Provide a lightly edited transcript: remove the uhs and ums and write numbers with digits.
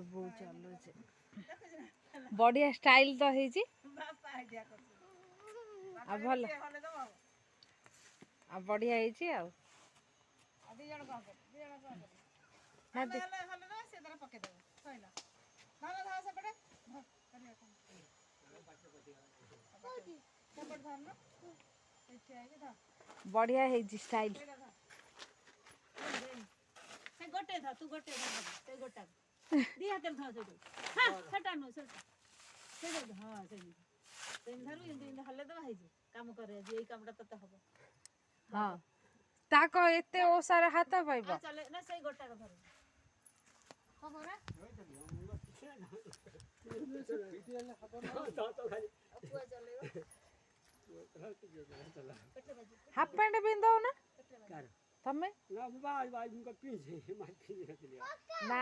तो बहुत चलो जे बढ़िया स्टाइल तो है जी आ भल आ बढ़िया है जी आ ना दे बढ़िया है जी स्टाइल से गोटे था तू गोटे था से गोटा दी हाथ था से हां छटा नो छटा से हां से धरु इंद हल्ले तो भाई काम करे जे कामटा तते हबो हां ताको एते ओ सारा हाथ पाइबो चले ना से गोटा का धरु हो रे हाफ पैंट पिंदो ना तमे ना